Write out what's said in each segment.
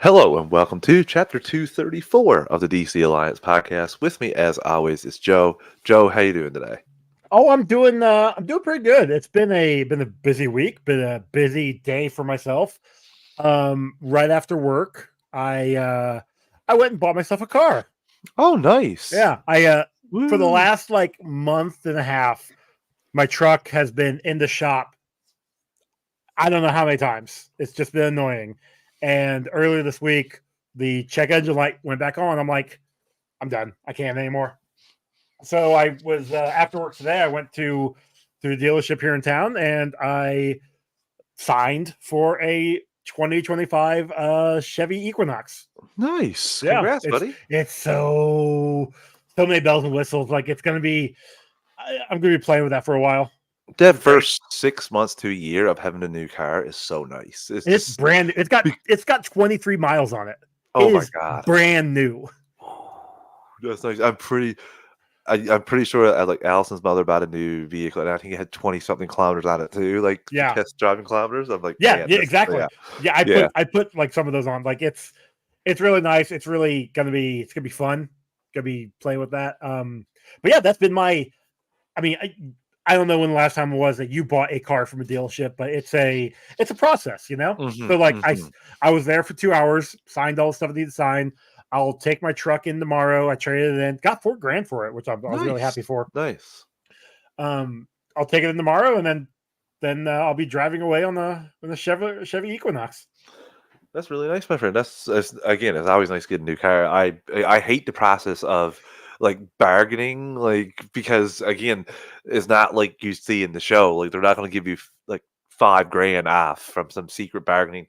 Hello and welcome to Chapter 234 of the DC Alliance podcast. With me, as always, is Joe. Joe, how you doing today? Oh, I'm doing pretty good. It's been a busy week, been a busy day for myself. Right after work, I went and bought myself a car. Oh, nice. Yeah, I for the Woo. last like month and a half, my truck has been in the shop. I don't know how many times. It's just been annoying. And earlier this week, the check engine light went back on. I'm like, I'm done. I can't anymore. So I was after work today. I went to the dealership here in town, and I signed for a 2025 Chevy Equinox. Nice. Yeah, Congrats, buddy. it's so many bells and whistles. Like it's gonna be. I'm gonna be playing with that for a while. That It's great. first 6 months to a year of having a new car is so nice. It's It's just, brand new. It's got 23 miles on it. oh It my is God. brand new. That's nice. I'm pretty sure like Allison's mother bought a new vehicle, and I think it had 20 something kilometers on it too, like Yeah, test driving kilometers. I'm like, yeah, man, yeah, that's exactly. yeah, Yeah, I yeah. put like some of those on. Like it's really nice. It's gonna be fun. Gonna be playing with that. But yeah, that's been my. I mean, I don't know when the last time it was that you bought a car from a dealership, but it's a process, you know. hmm So like hmm I was there for 2 hours, signed all the stuff I need to sign. I'll take my truck in tomorrow. I traded it in, got $4,000 for it, which I was really Nice, happy for. nice. Um, I'll take it in tomorrow, and then I'll be driving away on the Chevy Equinox. That's really nice, my friend. That's again, it's always nice getting a new car. I hate the process of like bargaining, like because again, it's not like you see in the show. Like they're not going to give you like 5 grand off from some secret bargaining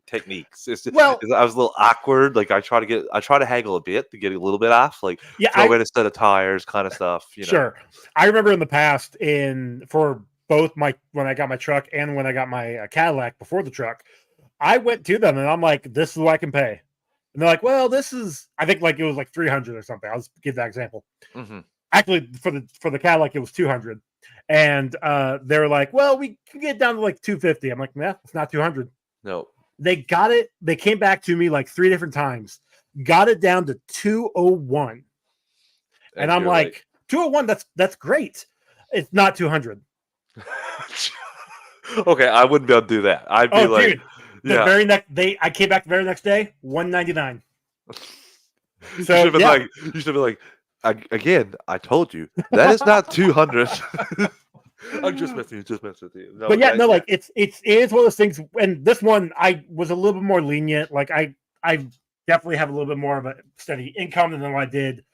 techniques. Well, I was a little awkward. Like I try to haggle a bit to get a little bit off. Like yeah, throw in a set of tires, kind of stuff. You know. sure. I remember in the past, in for both my when I got my truck and when I got my Cadillac before the truck, I went to them and I'm like, "This is what I can pay," and they're like, "Well, this is." I think like it was like 300 or something. I'll just give that example. hmm Actually, for the Cadillac, it was 200, and they were like, "Well, we can get down to like 250." I'm like, "Nah, it's not 200." No, They got it. They came back to me like three different times, got it down to 201. And and I'm you're like, like, 201, that's great. It's not 200. okay, I wouldn't be able to do that. I'd be Oh, like, dude. The yeah. very next day, I came back the very next day, 199. You should So have been yeah. like, you should have been like, again, I told you that is not 200. I'm just messing with you, just messing with you. No, But yeah, that, no, yeah, like it is one of those things. And this one, I was a little bit more lenient. Like I definitely have a little bit more of a steady income than I did,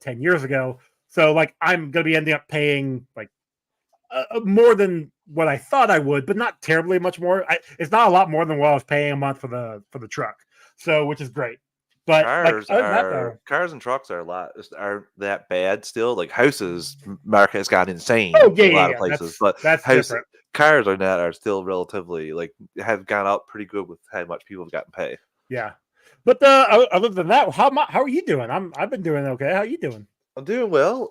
10 years ago. So like I'm gonna be ending up paying like more than what I thought I would, but not terribly much more. It's not a lot more than what I was paying a month for the truck, so which is great. But like other than that, though, cars and trucks are a lot are that bad still. Like houses market has gone oh insane yeah, in a yeah, lot of yeah, places, but that's house different. cars are still relatively like have gone up pretty good with how much people have gotten paid. Yeah, but other than that, how are you doing? I've been doing okay. How are you doing? I'm doing well.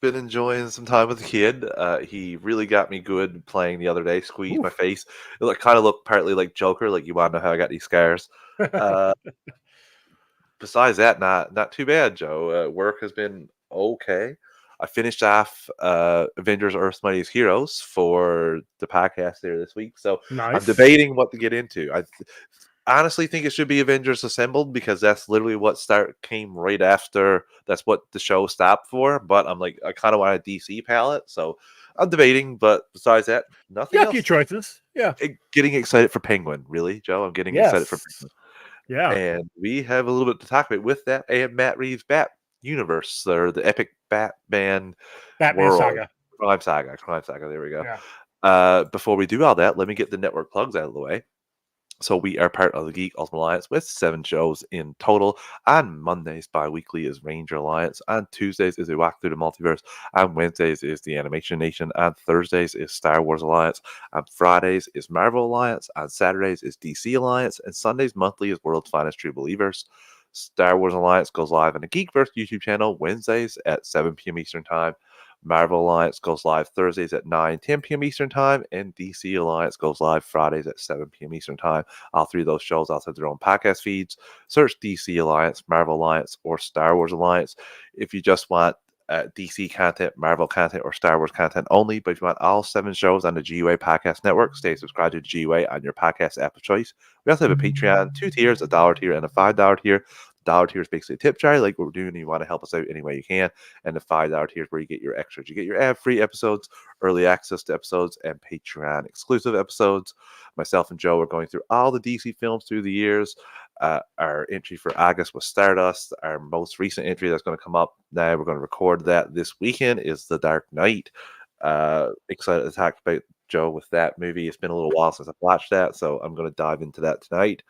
Been enjoying some time with the kid. He really got me good playing the other day. Squeezed my Oof. face. It like kind of looked partly like Joker. Like you want to know how I got these scars. Uh, besides that, not too bad, Joe. Work has been okay. I finished off Avengers: Earth's Mightiest Heroes for the podcast there this week, so I'm Nice. debating what to get into. I honestly think it should be Avengers Assembled because that's literally what start came right after. That's what the show stopped for. But I'm like, I kind of want a DC palette, so I'm debating. But besides that, You nothing got a few else. choices. Yeah. Getting excited for Penguin, really, Joe. I'm getting excited for Yes. Penguin, Yeah. and we have a little bit to talk about with that. And Matt Reeves' Bat Universe, or the epic Batman Batman world, Saga. Crime Saga. There we go. Yeah. Before we do all that, let me get the network plugs out of the way. So we are part of the Geek Ultimate Alliance with 7 shows in total. On Mondays, bi-weekly is Ranger Alliance. On Tuesdays is a walk through the multiverse. On Wednesdays is the Animation Nation. On Thursdays is Star Wars Alliance. On Fridays is Marvel Alliance. On Saturdays is DC Alliance. And Sundays monthly is World's Finest True Believers. Star Wars Alliance goes live on the Geekverse YouTube channel Wednesdays at 7 p.m. Eastern Time. Marvel Alliance goes live Thursdays at 9:10 p.m. Eastern Time, and DC Alliance goes live Fridays at 7 p.m. Eastern Time. All three of those shows also have their own podcast feeds. Search DC Alliance, Marvel Alliance, or Star Wars Alliance if you just want DC content, Marvel content, or Star Wars content only. But if you want all 7 shows on the GUA Podcast Network, stay subscribed to GUA on your podcast app of choice. We also have a Patreon, 2 tiers, a $1 tier and a $5 tier. $1 tier is basically a tip jar, like what we're doing. You want to help us out any way you can. And the $5 tier is where you get your extras. You get your ad-free episodes, early access to episodes, and Patreon exclusive episodes. Myself and Joe are going through all the DC films through the years. Our entry for August was Stardust. Our most recent entry that's going to come up now, we're going to record that this weekend, is The Dark Knight. Excited to talk about Joe with that movie. It's been a little while since I've watched that, so I'm going to dive into that tonight.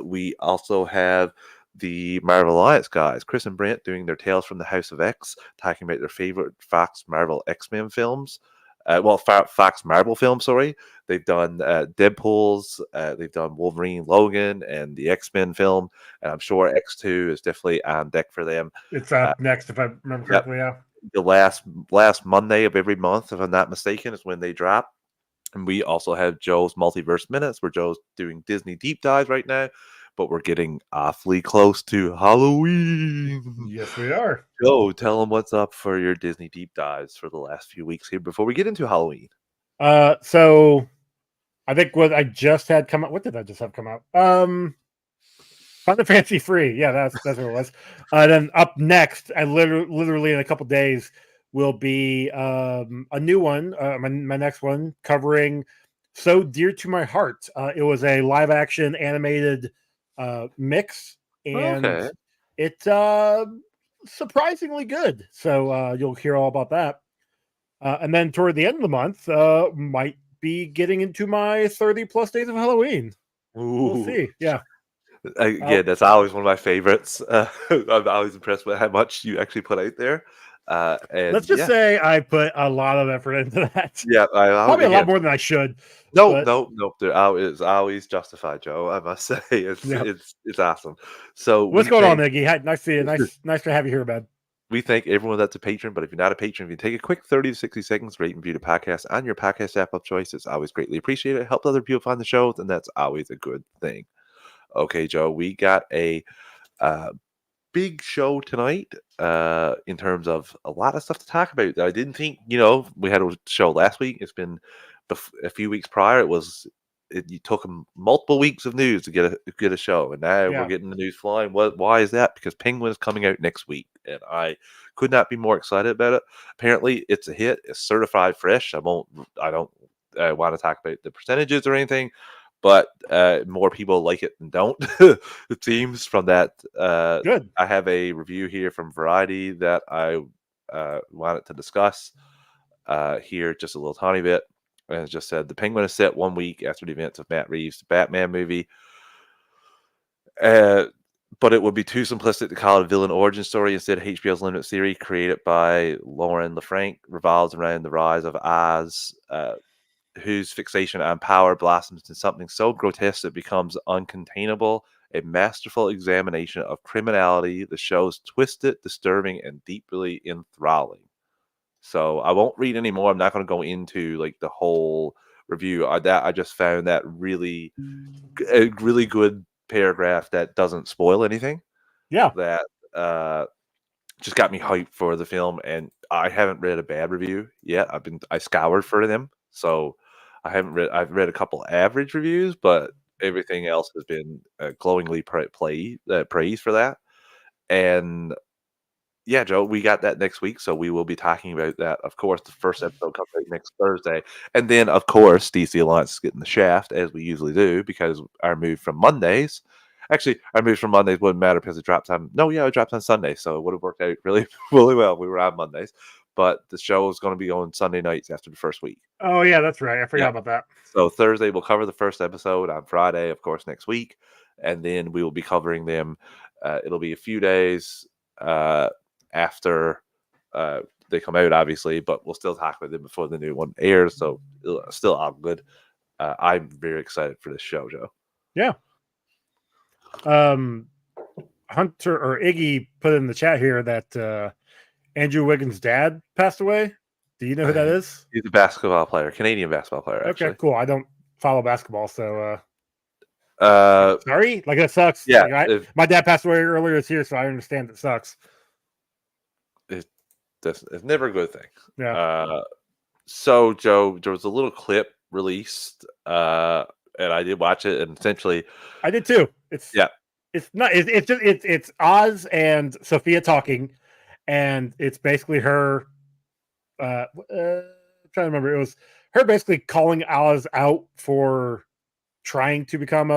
We also have the Marvel Alliance guys, Chris and Brent, doing their Tales from the House of X, talking about their favorite Fox Marvel X-Men films. Fox Marvel films, sorry. They've done Deadpool's, they've done Wolverine, Logan, and the X-Men film, and I'm sure X2 is definitely on deck for them. It's up next, if I remember correctly, yeah. The last Monday of every month, if I'm not mistaken, is when they drop. And we also have Joe's Multiverse Minutes, where Joe's doing Disney deep dives right now, but we're getting awfully close to Halloween. Yes, we are. Joe, tell them what's up for your Disney deep dives for the last few weeks here before we get into Halloween. So I think what I just had come out. What did I just have come out? Final Fantasy 3. Yeah, that's what it was. Then up next, I literally in a couple days will be a new one. My next one covering So Dear to My Heart. It was a live action animated mix, and it's surprisingly good. So you'll hear all about that. And then toward the end of the month, might be getting into my 30 plus days of Halloween. Ooh. We'll see. Yeah. Again, that's always one of my favorites. I'm always impressed with how much you actually put out there. And let's just say I put a lot of effort into that. Yeah, probably a lot more than I should. No. It's always justified, Joe. I must say, it's awesome. So what's going on, Iggy? Nice to see you. Nice to have you here, man. We thank everyone that's a patron, but if you're not a patron, if you take a quick 30 to 60 seconds, rate and view the podcast on your podcast app of choice, it's always greatly appreciated. It helps other people find the shows, and that's always a good thing. Okay, Joe, we got a big show tonight in terms of a lot of stuff to talk about. I didn't think, we had a show last week. It's been a few weeks prior. You took multiple weeks of news to get a show, and now we're getting the news flying. Why is that? Because Penguin is coming out next week, and I could not be more excited about it. Apparently, it's a hit. It's certified fresh. I don't want to talk about the percentages or anything, but more people like it than don't. It seems from that. Good. I have a review here from Variety that I wanted to discuss here just a little tiny bit. And it just said, the Penguin is set 1 week after the events of Matt Reeves' Batman movie. But it would be too simplistic to call it a villain origin story. Instead, HBO's limited series, created by Lauren LaFranc, revolves around the rise of Oz, whose fixation on power blossoms into something so grotesque it becomes uncontainable. A masterful examination of criminality. The show's twisted, disturbing, and deeply enthralling. So I won't read anymore. I'm not going to go into the whole review. I just found that a really good paragraph that doesn't spoil anything. Yeah. That just got me hyped for the film, and I haven't read a bad review yet. I scoured for them, so I've read a couple average reviews, but everything else has been glowingly praised for that. And yeah, Joe, we got that next week, so we will be talking about that. Of course, the first episode comes out next Thursday. And then, of course, DC Alliance is getting the shaft, as we usually do, because our move from Mondays... Actually, our move from Mondays wouldn't matter because it drops on... No, yeah, it drops on Sunday, so it would have worked out really, really well. We were on Mondays. But the show is going to be on Sunday nights after the first week. Oh, yeah, that's right. I forgot about that. So Thursday, we'll cover the first episode. On Friday, of course, next week. And then we will be covering them. It'll be a few days... after they come out, obviously, but we'll still talk about them before the new one airs, so still all good. I'm very excited for this show, Joe. Yeah. Hunter or Iggy put in the chat here that Andrew Wiggins' dad passed away. Do you know who that is? He's a basketball player, Canadian basketball player, actually. Okay, cool. I don't follow basketball, so Uh, sorry. Like that sucks. yeah, Like, my dad passed away earlier this year, so I understand it sucks. it's never a good thing. Yeah. So Joe, there was a little clip released, and I did watch it, and essentially, I did too. It's not. It's Oz and Sophia talking, and it's basically her. I'm trying to remember. It was her basically calling Oz out for trying to become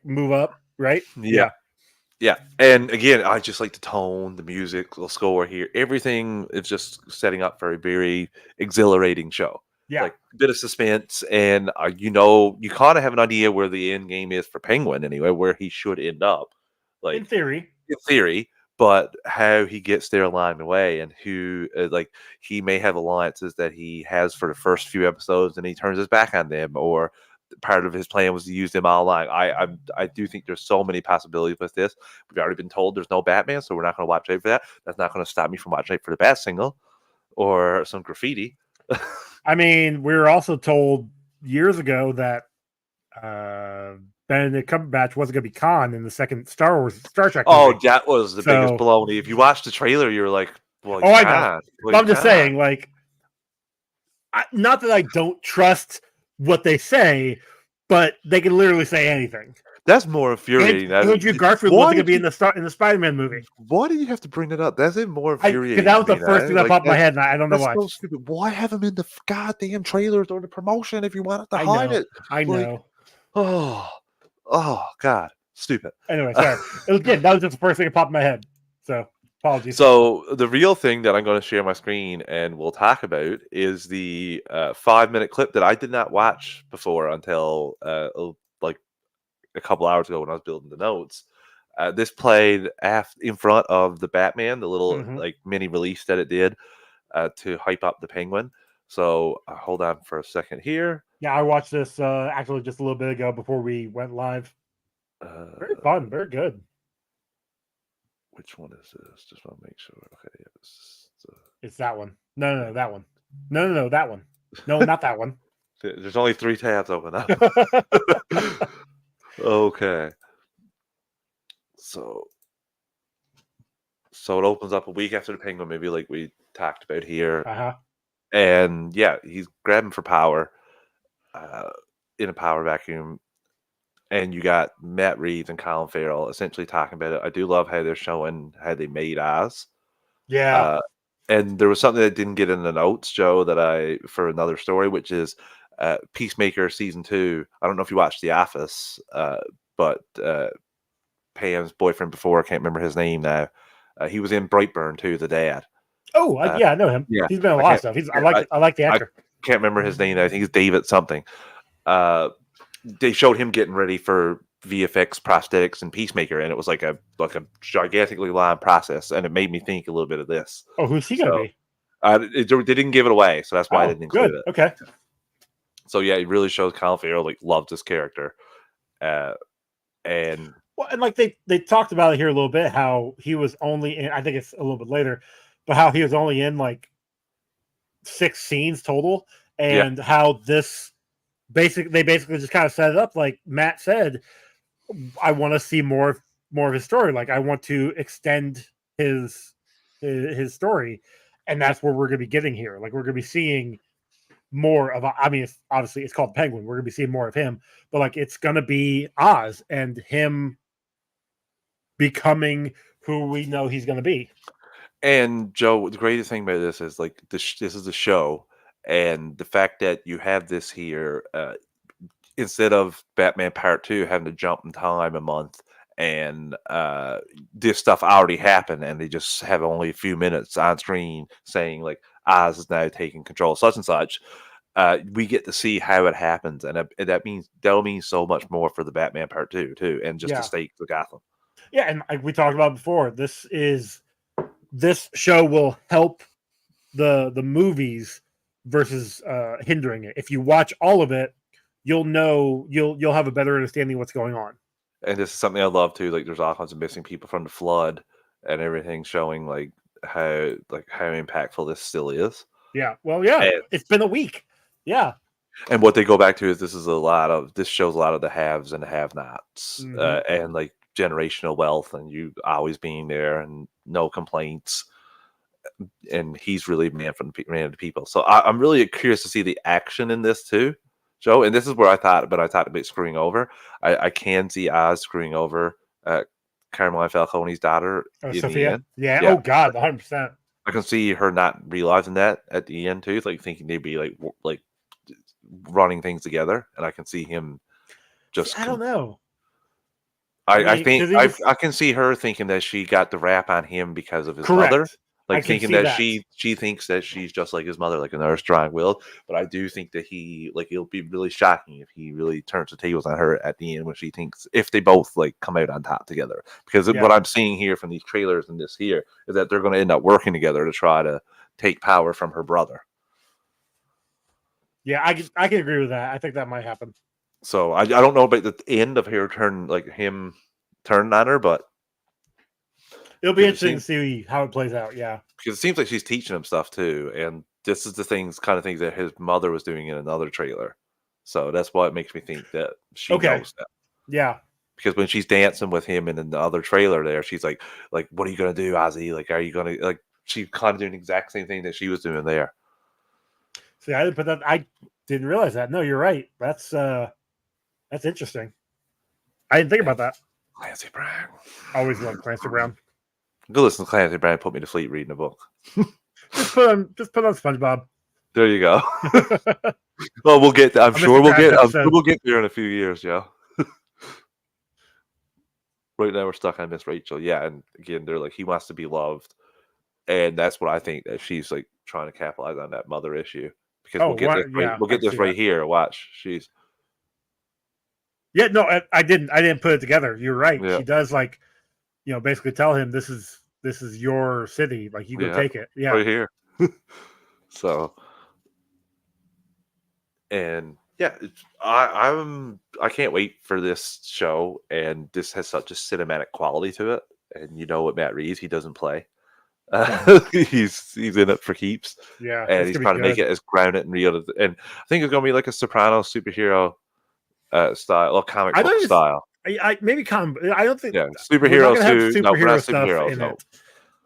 move up, right? Yeah. And again, I just like the tone, the music, the score here. Everything is just setting up for a very exhilarating show. Yeah. Like a bit of suspense, and you kind of have an idea where the end game is for Penguin anyway, where he should end up. Like in theory, but how he gets there along the way, and who he may have alliances that he has for the first few episodes, and he turns his back on them, or part of his plan was to use them all along. I do think there's so many possibilities with this. We've already been told there's no Batman, so we're not going to watch out for that. That's not going to stop me from watching out for the Bat single or some graffiti. I mean, we were also told years ago that Benedict Cumberbatch wasn't going to be Khan in the second Star Trek movie. Oh, that was the biggest baloney. If you watched the trailer, you're like, well, I know. But I'm just saying, like, not that I don't trust what they say, but they can literally say anything. That's more infuriating. Andrew Garfield wasn't going to be in the Spider-Man movie. Why do you have to bring that up? That's more infuriating. Because that was the first thing that popped in my head, and I don't know why. That's so stupid. Why have him in the goddamn trailers or the promotion if you wanted to hide it? I know. Oh, God. Stupid. Anyway, sorry. That was just the first thing that popped in my head. So, apologies. So, the real thing that I'm going to share my screen and we'll talk about is the 5-minute clip that I did not watch before until a couple hours ago when I was building the notes. This played in front of the Batman, the little mini release that it did to hype up the Penguin. So hold on for a second here. Yeah, I watched this actually just a little bit ago before we went live. Very fun, very good. Which one is this? Just want to make sure. Okay, it's that one. No, that one. No, that one. No, not that one. There's only 3 tabs open up. Okay. So it opens up a week after the Penguin movie, like we talked about here. And yeah, he's grabbing for power in a power vacuum. And you got Matt Reeves and Colin Farrell essentially talking about it. I do love how they're showing how they made Oz. Yeah. And there was something that didn't get in the notes, Joe, for another story, which is Peacemaker season 2. I don't know if you watched The Office, but Pam's boyfriend before, I can't remember his name now. He was in Brightburn too, the dad. Oh, I know him. Yeah, he's been in a lot of stuff. I like the actor. I can't remember his name. I think it's David something. They showed him getting ready for VFX prosthetics and Peacemaker, and it was like a gigantically long process, and it made me think a little bit of this. Oh, who's he gonna be? They didn't give it away, so that's why I didn't include it. Okay. So yeah, it really shows Colin Farrell loved this character, and like they talked about it here a little bit, how he was only in, I think it's a little bit later, but how he was only in like 6 scenes total, and how this they basically just kind of set it up like Matt said. I want to see more of his story. Like I want to extend his story, and that's what we're going to be getting here. Like we're going to be seeing more of. I mean, obviously it's called Penguin. We're going to be seeing more of him, but like it's going to be Oz and him becoming who we know he's going to be. And Joe, the greatest thing about this is like this is a show, and the fact that you have this here. Instead of Batman Part 2 having to jump in time a month and this stuff already happened and they just have only a few minutes on screen saying like Oz is now taking control such and such, we get to see how it happens, and that'll mean so much more for the Batman Part 2 too, and just the stakes of Gotham. Yeah, and like we talked about before, this show will help the movies versus hindering it. If you watch all of it, you'll know you'll have a better understanding of what's going on. And this is something I love too. Like there's all kinds of missing people from the flood and everything showing like how impactful this still is. Yeah. Well, yeah. And, It's been a week. Yeah. and what they go back to is this shows a lot of the haves and the have-nots, Mhm. and like generational wealth, and you always being there and no complaints. And he's really man of the people. So I'm really curious to see the action in this too, Joe. And this is where I thought about screwing over. I can see Oz screwing over Caroline Falcone's daughter in the Sophia. end. Yeah. Yeah. Oh God, 100%. I can see her not realizing that at the end too, like thinking they'd be like running things together, and I can see him just. I don't know. I think 'cause he was- I can see her thinking that she got the rap on him because of his correct. mother. I Like can thinking see that that. she thinks that she's just like his mother, like another strong-willed. But I do think that it'll be really shocking if he really turns the tables on her at the end when she thinks if they both like come out on top together. Because Yeah. what I'm seeing here from these trailers and this here is that they're going to end up working together to try to take power from her brother. Yeah, I can agree with that. I think that might happen. So I don't know about the end of him turning on her, but It'll be Because it interesting to see how it plays out. Yeah. because it seems like she's teaching him stuff too, and this is the kind of things that his mother was doing in another trailer. So that's why it makes me think that she Okay. knows that. Yeah. Because when she's dancing with him in the other trailer, there, she's like, "What are you gonna do, Ozzy? Like, are you gonna like?" She's kind of doing the exact same thing that she was doing there. See, I didn't put that. I didn't realize that. No, you're right. That's interesting. I didn't think about that. Clancy Brown. Always love Clancy Brown. Go listen to Clancy Brown. Put me to sleep reading a book. Just put on SpongeBob. There you go. Well, we'll get. I'm sure we'll get. We'll get there in a few years, Joe. Right now, we're stuck on Miss Rachel. Yeah, and again, they're like he wants to be loved, and that's what I think that she's like trying to capitalize on that mother issue. Because we'll get this. We'll get this right here. Watch, she's. Yeah, no, I didn't put it together. You're right. Yeah. She does basically tell him this is your city. Like you go take it. Yeah. Right here. So. And yeah, I can't wait for this show, and this has such a cinematic quality to it. And you know what, Matt Reeves, he doesn't play. He's in it for keeps. Yeah, and he's trying to make it as grounded and real. And I think it's gonna be like a Sopranos superhero style or comic book style. I maybe I don't think. Yeah, superheroes too. No, we're not stuff superheroes. in No. it.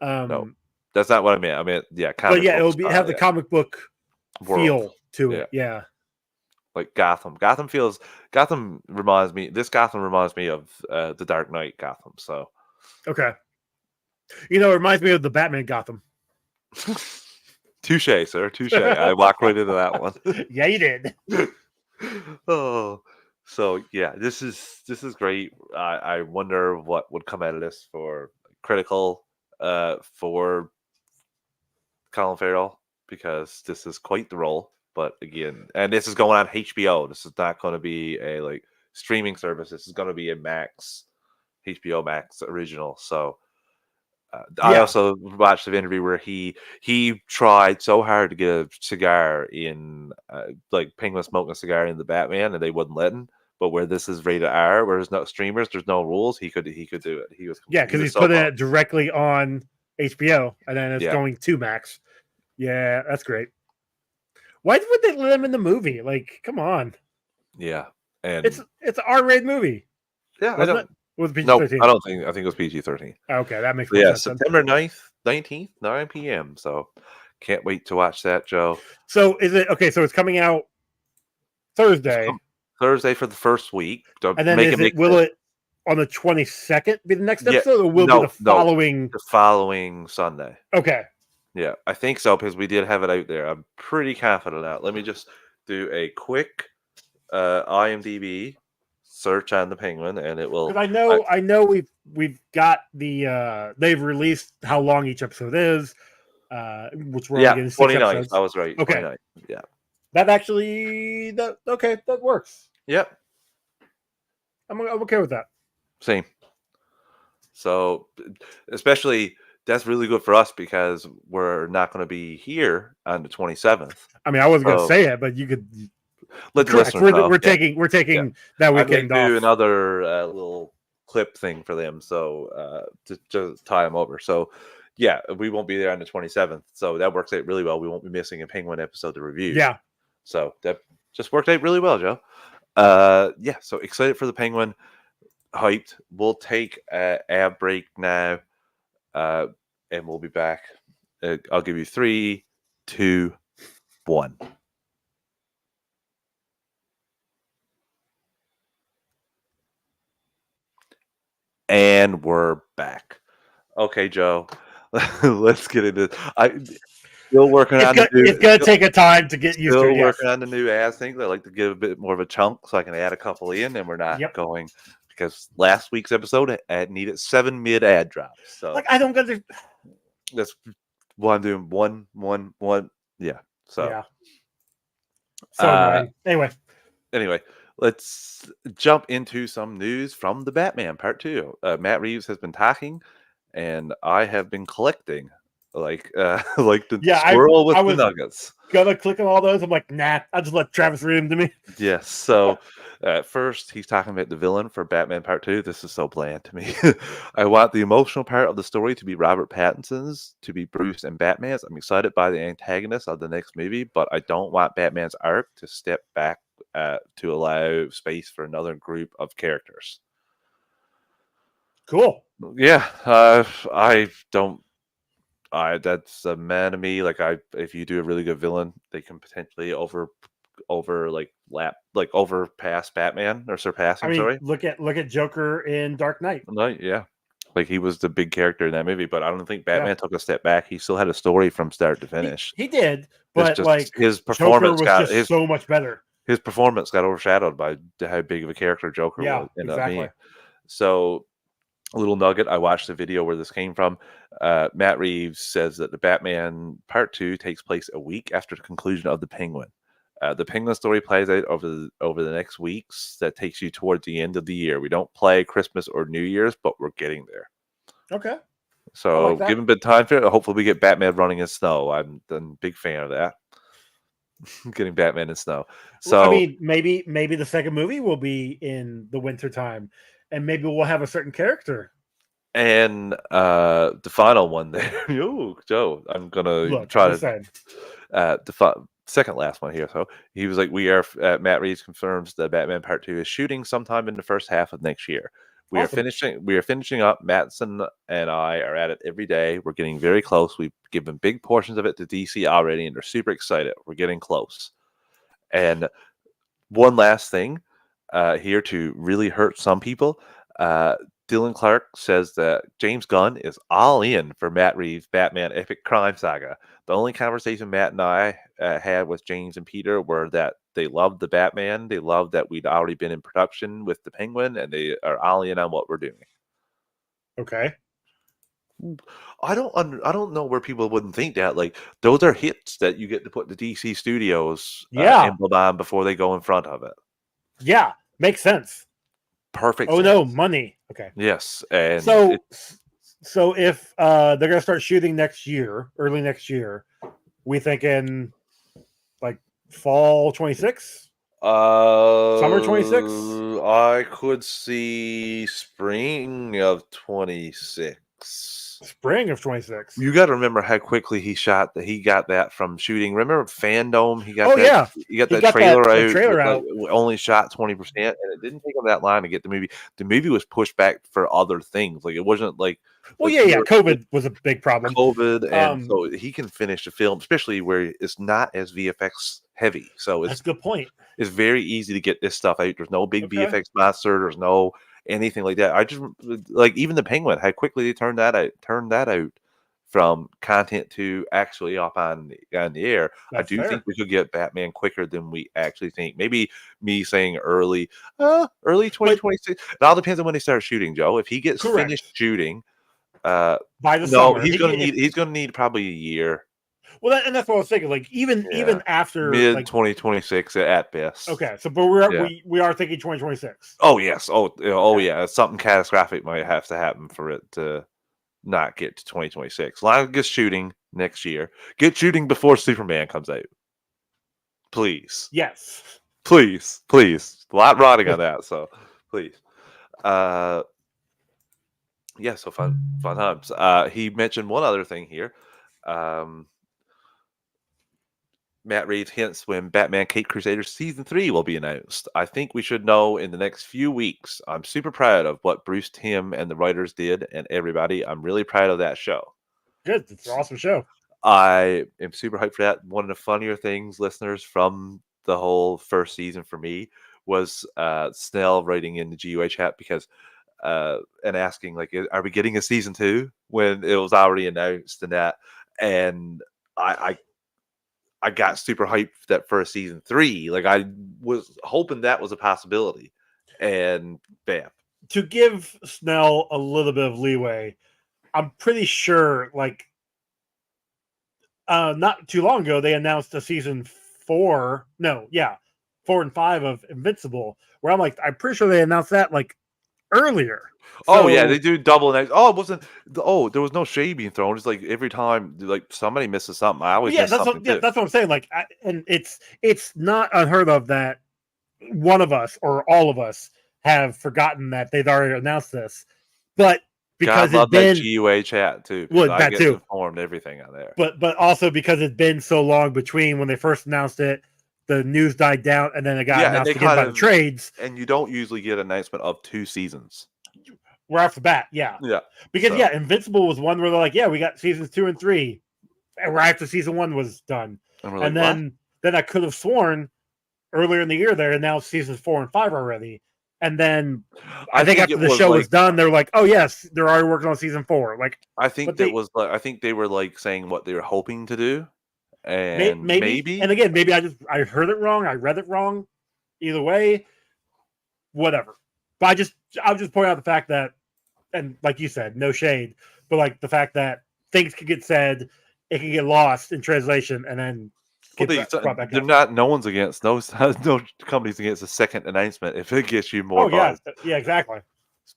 No, that's not what I meant. I meant comic. But yeah, it'll have the comic book world. Feel to it. Yeah. Like Gotham. Gotham reminds me of the Dark Knight Gotham. So okay. It reminds me of the Batman Gotham. Touche, sir. Touche. I walked right into that one. Yeah, you did. Oh, so yeah, this is great. I wonder what would come out of this for critical for Colin Farrell, because this is quite the role. But again, and this is going on HBO. This is not going to be a streaming service. This is going to be a HBO Max original. So I also watched the interview where he tried so hard to get a cigar in Penguin smoking a cigar in the Batman, and they wouldn't let him. But where this is rated R, where there's no streamers, there's no rules, he could do it. He was because he's putting it directly on HBO, and then it's going to Max. Yeah, that's great. Why would they let him in the movie? Like, come on. Yeah, and it's an R-rated movie. Yeah, I don't. Was it no, I don't think. I think it was PG-13. Okay, that makes sense. September 9th, 19th, 9 p.m. So can't wait to watch that, Joe. So is it okay? So it's coming out Thursday. Thursday for the first week. And then will it on the 22nd be the next episode, or will it be the following Sunday? Okay. Yeah, I think so, because we did have it out there. I'm pretty confident now. Let me just do a quick IMDb search on the Penguin, and it will. I know we've got the they've released how long each episode is, which we're getting 29. I was right. Okay. 29. Yeah. That actually that works. Yep. I'm okay with that. Same. So, especially. That's really good for us because we're not going to be here on the 27th. I mean, I wasn't going to say it, but you could. Let the listeners know. We're taking that weekend off. Do another little clip thing for them, so to tie them over. So, Yeah, we won't be there on the 27th, so that works out really well. We won't be missing a Penguin episode to review. Yeah. So that just worked out really well, Joe. Yeah, so excited for the Penguin. Hyped. We'll take a ad break now, and we'll be back. I'll give you 3, 2, 1. And we're back. Okay, Joe. Let's get into. Still working on the It's gonna take a time to get used to Still it. Yes. working on the new ads things. I like to give a bit more of a chunk so I can add a couple in, and we're not Yep. going because last week's episode needed 7 mid ad drops. So Like I don't get to. that's why I'm doing one. Yeah. So Yeah. So annoying. Anyway, let's jump into some news from the Batman Part 2. Matt Reeves has been talking, and I have been collecting, like the squirrel with the nuggets. Gonna click on all those. I'm like, nah. I'll just let Travis read them to me. Yes. So first, he's talking about the villain for Batman Part 2. This is so bland to me. I want the emotional part of the story to be Robert Pattinson's, to be Bruce and Batman's. I'm excited by the antagonist of the next movie, but I don't want Batman's arc to step back to allow space for another group of characters. Cool. Yeah. I don't. That's a man to me. Like if you do a really good villain, they can potentially overpass Batman or surpass him. Sorry, look at Joker in Dark Knight. No, yeah, like he was the big character in that movie, but I don't think Batman took a step back. He still had a story from start to finish. He did, but his performance was just so much better. His performance got overshadowed by how big of a character Joker was. Exactly. So, a little nugget. I watched the video where this came from. Matt Reeves says that the Batman Part 2 takes place a week after the conclusion of the Penguin. The Penguin story plays out over the next weeks. That takes you towards the end of the year. We don't play Christmas or New Year's, but we're getting there. Okay. So give him a bit of time for it. Hopefully we get Batman running in snow. I'm a big fan of that. Getting Batman in snow. So I mean, maybe the second movie will be in the winter time, and maybe we'll have a certain character. And the final one there, Joe, I'm gonna try to second last one here. So he was like, "We are." Matt Reeves confirms that Batman Part 2 is shooting sometime in the first half of next year. We are finishing up. Mattson and I are at it every day. We're getting very close. We've given big portions of it to DC already, and they're super excited. We're getting close. And one last thing here to really hurt some people. Dylan Clark says that James Gunn is all in for Matt Reeves' Batman Epic Crime Saga. The only conversation Matt and I had with James and Peter were that they loved the Batman. They loved that we'd already been in production with the Penguin, and they are all in on what we're doing. Okay. I don't know where people wouldn't think that. Like, those are hits that you get to put the DC Studios emblem on before they go in front of it. Yeah, makes sense. Perfect. Oh, no, money. Okay. Yes. And so if they're going to start shooting early next year, we thinking like fall 26? Summer 26? I could see spring of 26. Spring of 26. You got to remember how quickly he got that from shooting. Remember Fandom? He got that trailer out. Only shot 20%, and it didn't take him that long to get the movie. The movie was pushed back for other things. Like, it wasn't like. Well, COVID was a big problem. COVID, and so he can finish the film, especially where it's not as VFX heavy. So that's a good point. It's very easy to get this stuff out. There's no big VFX monster. There's no anything like that. I just like even the Penguin, how quickly they turned that out from content to actually up on the air. That's I do think we could get Batman quicker than we actually think. Maybe me saying early 2026. It all depends on when they start shooting, Joe. If he gets finished shooting by the summer, he's gonna need probably a year. Well, and that's what I was thinking. Like even after mid 2026 at best. Okay, so but we are thinking 2026. Oh yes. Yeah. Something catastrophic might have to happen for it to not get to 2026. Long as shooting next year. Get shooting before Superman comes out. Please. Yes. Please. A lot riding on that. So please. Yeah, so fun times. He mentioned one other thing here. Um, Matt Reeves hints when Batman Caped Crusaders Season 3 will be announced. I think we should know in the next few weeks. I'm super proud of what Bruce Timm and the writers did, and everybody. I'm really proud of that show. Good. It's an awesome show. I am super hyped for that. One of the funnier things, listeners, from the whole first season for me was Snell writing in the GUA chat because and asking like, "Are we getting a season 2?" when it was already announced and that, and I got super hyped that for a season 3. Like I was hoping that was a possibility, and bam. To give Snell a little bit of leeway, I'm pretty sure like not too long ago they announced a season 4. No, yeah, 4 and 5 of Invincible. Where I'm like, I'm pretty sure they announced that like earlier. Oh yeah, So they do double next. Oh, it wasn't. Oh, there was no shade being thrown. It's like every time like somebody misses something, I always yeah, miss something too. that's what I'm saying. Like, and it's not unheard of that one of us or all of us have forgotten that they've already announced this, but God because it's love that been GUA chat too, because well I that get too, informed everything on there. but also because it's been so long between when they first announced it, the news died down, and then it got Yeah, and they announced again kind by the of trades. and you don't usually get an announcement of 2 seasons. Right off the bat, yeah, Yeah. because So, yeah, Invincible was one where they're like, yeah, we got seasons 2 and 3, and right after season 1 was done, and we're like, and "What?" then I could have sworn earlier in the year they announced seasons 4 and 5 already, and then I I think think after it the was show like was done, they're like, oh yes, they're already working on season 4. Like, I think but that they was like I think they were like saying what they were hoping to do, and maybe, and maybe again, maybe I heard it wrong, I read it wrong. Either way, whatever. But I'll just point out the fact that, and like you said, no shade, but like the fact that things can get said, it can get lost in translation, and then well, get brought back they're up. not. No one's against no companies against a second announcement if it gets you more Oh yeah, buzz. yeah, exactly.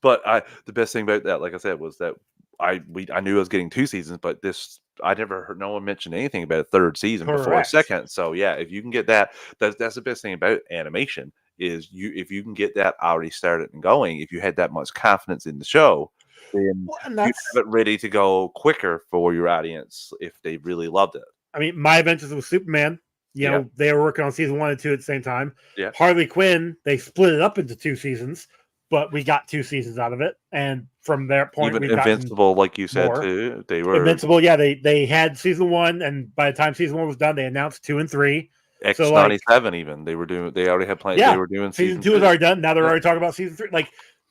But the best thing about that, like I said, was that I knew I was getting 2 seasons, but this I never heard no one mention anything about a 3rd season before a Correct. 2nd. So yeah, if you can get that, that's the best thing about animation is if you can get that already started and going, if you had that much confidence in the show, then Well, and you'd that's, have it ready to go quicker for your audience if they really loved it. I mean, My Adventures with Superman. You Yeah, know, they were working on season 1 and 2 at the same time. yeah. Harley Quinn, they split it up into 2 seasons, but we got 2 seasons out of it, and from that point, Even we've gotten Invincible, like you said more. too, they were Invincible, yeah, they had season 1, and by the time season 1 was done, they announced 2 and 3. So like, X-97 even. They already had planned they yeah, were doing season season 2 is 2. already done. Now they're Yeah. already talking about season 3. Like,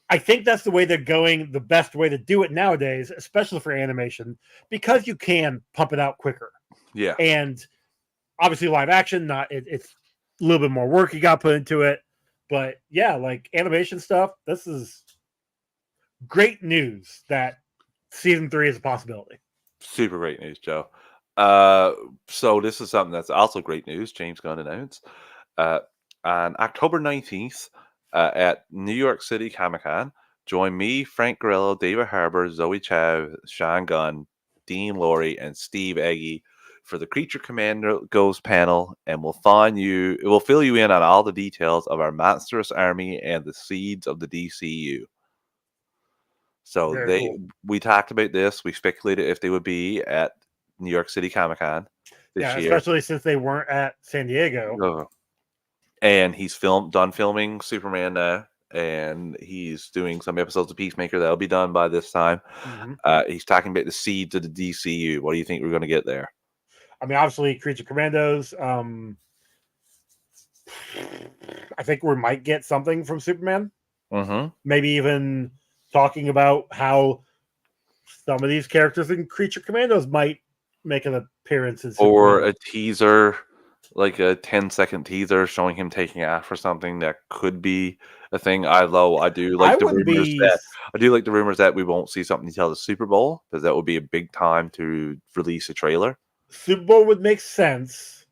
I think that's the way they're going, the best way to do it nowadays, especially for animation, because you can pump it out quicker. Yeah. And obviously, live action, it's a little bit more work you got put into it. But yeah, like animation stuff, this is great news that season 3 is a possibility. Super great news, Joe. So this is something that's also great news. James Gunn announced uh, on October 19th at New York City Comic Con. Join me, Frank Grillo, David Harbour, Zoe Chow, Sean Gunn, Dean Laurie, and Steve Eggy for the Creature Commandos panel, and it will fill you in on all the details of our monstrous army and the seeds of the DCU. So Very cool. we talked about this. We speculated if they would be at New York City Comic Con this Yeah, year. especially since they weren't at San Diego. And he's done filming Superman now, and he's doing some episodes of Peacemaker that'll be done by this time. Mm-hmm. He's talking about the seeds of the DCU. What do you think we're going to get there? I mean, obviously, Creature Commandos. I think we might get something from Superman. Mm-hmm. Maybe even talking about how some of these characters in Creature Commandos might make an appearance in Superman. Or a teaser, like a 10-second teaser showing him taking off or something that could be a thing. Although I do like the rumors that we won't see something until the Super Bowl, because that would be a big time to release a trailer. Super Bowl would make sense,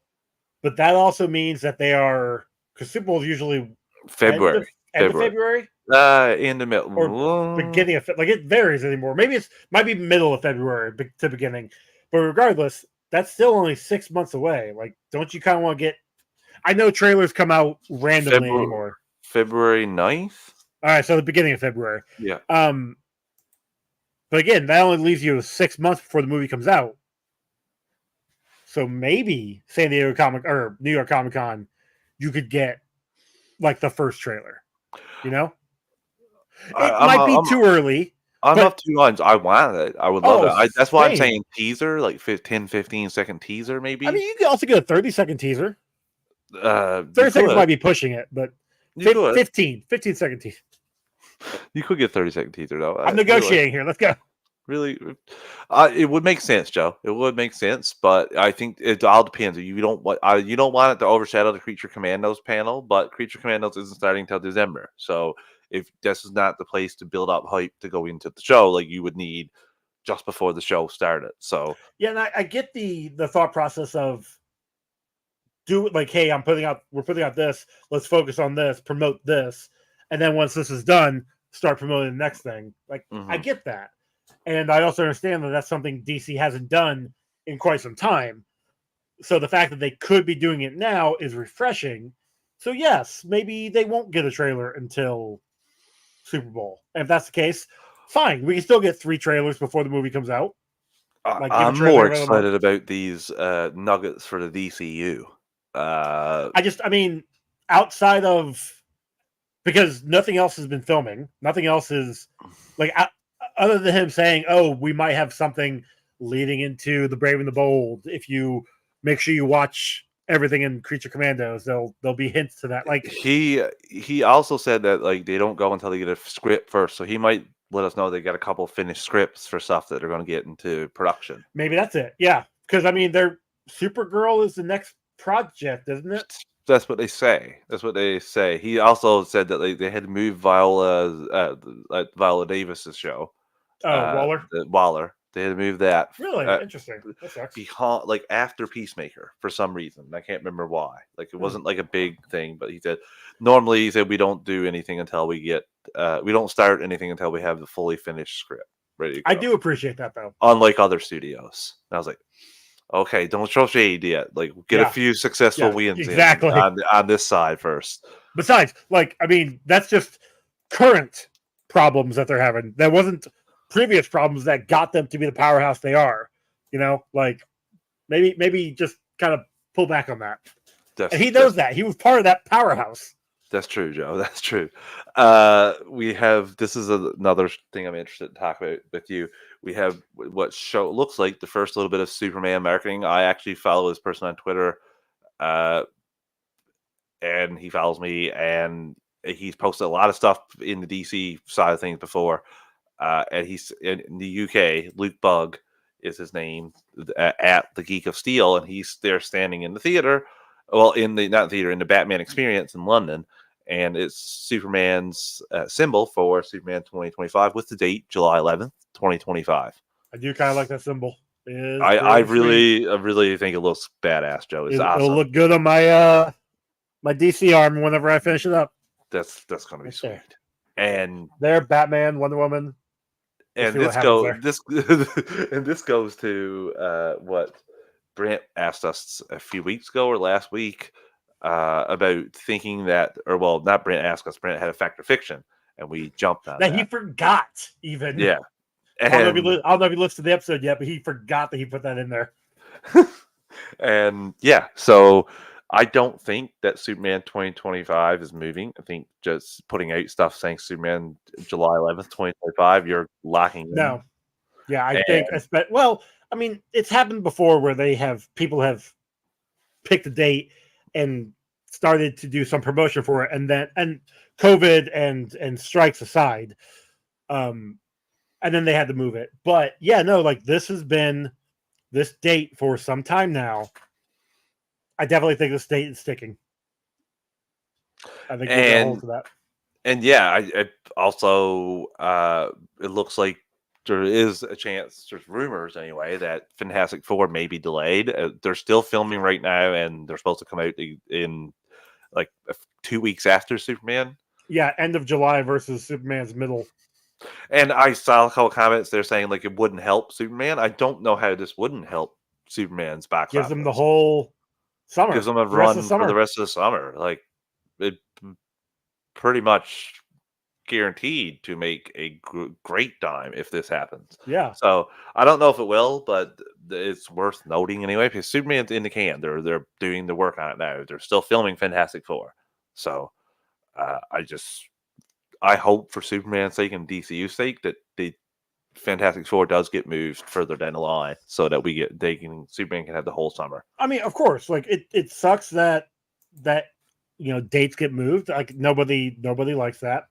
but that also means that they are, because Super Bowl is usually February. End of February? In the middle. Or beginning of, like, it varies anymore. Maybe might be middle of February to beginning. But regardless, that's still only 6 months away. Like, don't you kind of want to get, I know trailers come out randomly anymore. February 9th? All right, so the beginning of February. Yeah. But again, that only leaves you 6 months before the movie comes out. So maybe San Diego Comic or New York Comic Con, you could get like the first trailer. You know, it might be too early. I'm but, of two minds. I want it. I would love it. That's why I'm same. saying teaser, like 10, 15-second teaser, maybe. I mean, you could also get a 30-second teaser. 30 You seconds could. might be pushing it, but You could. 15-second teaser. You could get 30-second teaser though. I'm negotiating here. Let's go. Really, it would make sense, Joe. It would make sense, but I think it all depends. You don't want it to overshadow the Creature Commandos panel, but Creature Commandos isn't starting until December. So if this is not the place to build up hype to go into the show, like you would need just before the show started. So yeah, and I get the thought process of do it like, hey, we're putting out this. Let's focus on this, promote this, and then once this is done, start promoting the next thing. Like I get that. And I also understand that that's something DC hasn't done in quite some time. So the fact that they could be doing it now is refreshing. So yes, maybe they won't get a trailer until Super Bowl. And if that's the case, fine. We can still get 3 trailers before the movie comes out. I'm more excited about these nuggets for the DCU. I mean, outside of, because nothing else has been filming. Nothing else is like, other than him saying, "Oh, we might have something leading into the Brave and the Bold. If you make sure you watch everything in Creature Commandos, there'll be hints to that." Like he also said that like they don't go until they get a script first, so he might let us know they got a couple finished scripts for stuff that are going to get into production. Maybe that's it. Yeah, because I mean, Supergirl is the next project, isn't it? That's what they say. That's what they say. He also said that they had to move Viola Davis's show. Waller. They had to move that. Really interesting. That sucks. Behind, like after Peacemaker, for some reason. I can't remember why. Like it wasn't like a big thing, but he said normally he said we don't do anything until we get we don't start anything until we have the fully finished script ready to go. I do appreciate that though. Unlike other studios. And I was like, okay, don't throw shade yet. Like get a few successful wins exactly on this side first. Besides, like, I mean, that's just current problems that they're having. That wasn't previous problems that got them to be the powerhouse they are. You know, like maybe just kind of pull back on that. And he knows that. He was part of that powerhouse. That's true, Joe. That's true. This is another thing I'm interested to talk about with you. We have what looks like the first little bit of Superman marketing. I actually follow this person on Twitter, and he follows me, and he's posted a lot of stuff in the DC side of things before. And he's in the UK. Luke Bug is his name, at the Geek of Steel, and he's there standing in the theater. Well, in the Batman Experience in London, and it's Superman's symbol for Superman 2025 with the date July 11th, 2025. I do kind of like that symbol. I really think it looks badass, Joe. It's awesome. It'll look good on my my DC arm whenever I finish it up. That's gonna be sweet. And there, Batman, Wonder Woman, and this goes to what Brent asked us a few weeks ago or last week about thinking that, or well, not Brent asked us. Brent had a fact or fiction, and we jumped on that. He forgot even. Yeah. I don't know if he listened to the episode yet, but he forgot that he put that in there. And yeah, so I don't think that Superman 2025 is moving. I think just putting out stuff saying Superman July 11th, 2025, you're locking in. No. Yeah, I think, well, I mean, it's happened before where people have picked a date and started to do some promotion for it, and COVID and strikes aside, and then they had to move it. But yeah, no, like this has been this date for some time now. I definitely think this date is sticking. I think there's a hold to that. And yeah, I also it looks like there is a chance, there's rumors anyway, that Fantastic Four may be delayed. They're still filming right now, and they're supposed to come out in like 2 weeks after Superman. Yeah, end of July versus Superman's middle. And I saw a couple comments there saying like it wouldn't help Superman. I don't know how this wouldn't help Superman's box office. Gives them the whole summer. Gives them a run for the rest of the summer. Like it pretty much guaranteed to make a great time if this happens. Yeah. So I don't know if it will, but it's worth noting anyway because Superman's in the can. They're doing the work on it now. They're still filming Fantastic Four. So I hope for Superman's sake and DCU's sake that the Fantastic Four does get moved further down the line so that Superman can have the whole summer. I mean, of course, like it sucks that dates get moved. Like nobody likes that,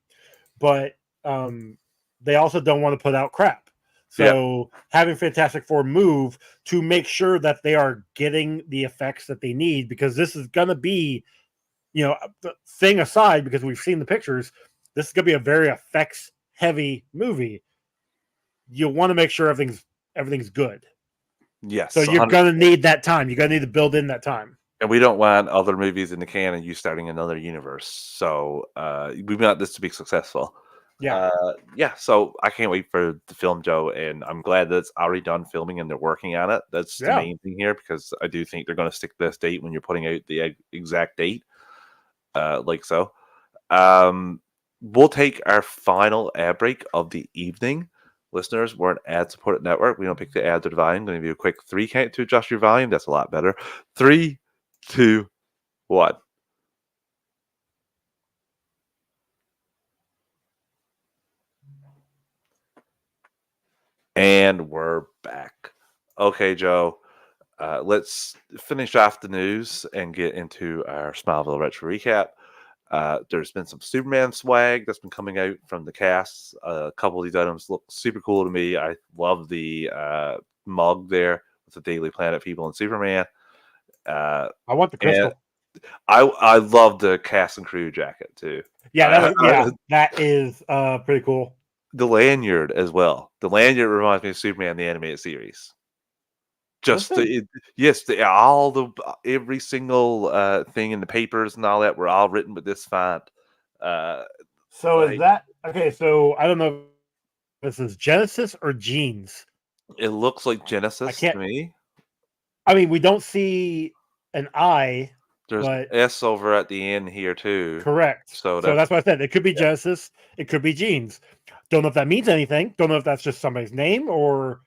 but they also don't want to put out crap. So having Fantastic Four move to make sure that they are getting the effects that they need, because this is gonna be, the thing aside, because we've seen the pictures, this is gonna be a very effects heavy movie. You want to make sure everything's good. Yes. So you're 100%. gonna need that time. You're gonna need to build in that time. And we don't want other movies in the can and you starting another universe. So we want this to be successful. Yeah. So I can't wait for the film, Joe, and I'm glad that it's already done filming and they're working on it. That's the main thing here, because I do think they're going to stick to this date when you're putting out the exact date. We'll take our final ad break of the evening. Listeners, we're an ad-supported network. We don't pick the ads or the volume. I'm going to give you a quick 3 count to adjust your volume. That's a lot better. 3, 2, 1. And we're back. Okay, Joe. Let's finish off the news and get into our Smallville Retro recap. There's been some Superman swag that's been coming out from the cast. A couple of these items look super cool to me. I love the mug there with the Daily Planet people and Superman. I want the crystal. I love the cast and crew jacket too. Yeah, that is pretty cool. The lanyard as well. The lanyard reminds me of Superman the animated series. Every single thing in the papers and all that were all written with this font. Is that okay? So I don't know if this is Genesis or Genes. It looks like Genesis to me. I mean, we don't see an I. There's an S over at the end here too. Correct. So that's what I said. It could be Genesis. It could be Genes. Don't know if that means anything. Don't know if that's just somebody's name or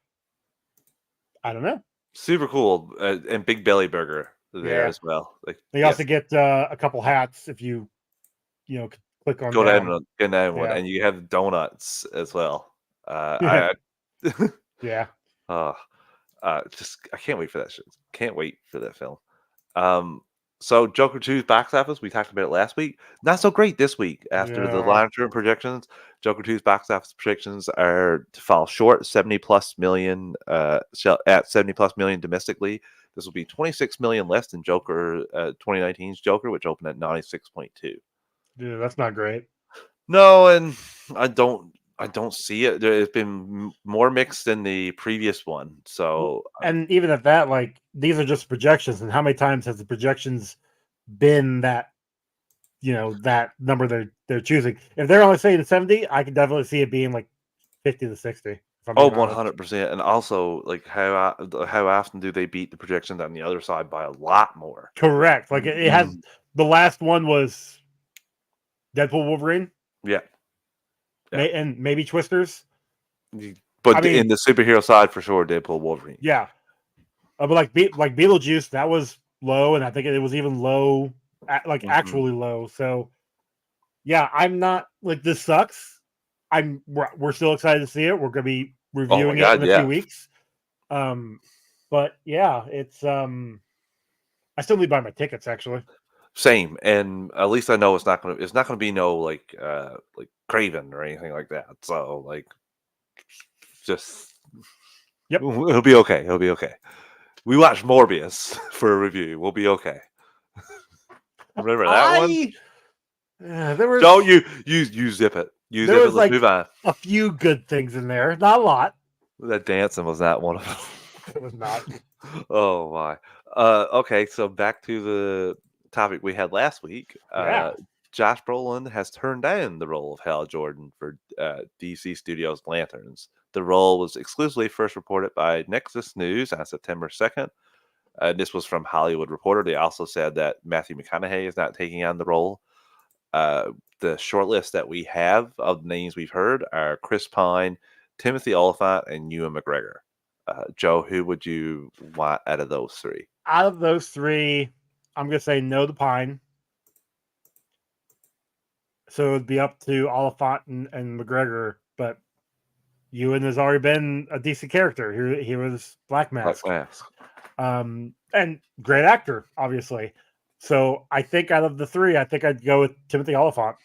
I don't know. Super cool. And Big Belly Burger there as well. They also get a couple hats if you click on go down one, and you have donuts as well. I can't wait for that shit. Can't wait for that film. So Joker 2's box office, we talked about it last week. Not so great this week. After the long-term projections, Joker 2's box office predictions are to fall short, 70+ million at 70+ million domestically. This will be 26 million less than Joker 2019's Joker, which opened at 96.2. Yeah, that's not great. No, and I don't see it. It's been more mixed than the previous one. So, and even at that, like, these are just projections. And how many times has the projections been that, that number they're choosing? If they're only saying 70, I can definitely see it being like 50 to 60. 100%. And also, like, how often do they beat the projections on the other side by a lot more? Correct. Like it has. The last one was Deadpool Wolverine. Yeah. And maybe Twisters, but in the superhero side for sure, Deadpool, Wolverine. Yeah, but like Beetlejuice, that was low, and I think it was even low, actually low. So, yeah, I'm not like this sucks. We're still excited to see it. We're gonna be reviewing it in a few weeks. But yeah, it's I still need to buy my tickets actually. Same, and at least I know it's not gonna be no like Craven or anything like that. So like, just he'll be okay. He'll be okay. We watched Morbius for a review. We'll be okay. Remember that one? There was. Don't you zip it. You zip it. Let's move on. A few good things in there, not a lot. That dancing was not one of them. It was not. Oh my. Okay, so back to the topic we had last week. Josh Brolin has turned down the role of Hal Jordan for DC Studios' Lanterns. The role was exclusively first reported by Nexus News on September 2nd. This was from Hollywood Reporter. They also said that Matthew McConaughey is not taking on the role. The short list that we have of the names we've heard are Chris Pine, Timothy Oliphant, and Ewan McGregor. Joe, who would you want out of those three? Out of those three, I'm going to say no to Pine. So it'd be up to Oliphant and McGregor, but Ewan has already been a decent character. He was Black Mask. And great actor, obviously. So I think out of the three, I think I'd go with Timothy Oliphant.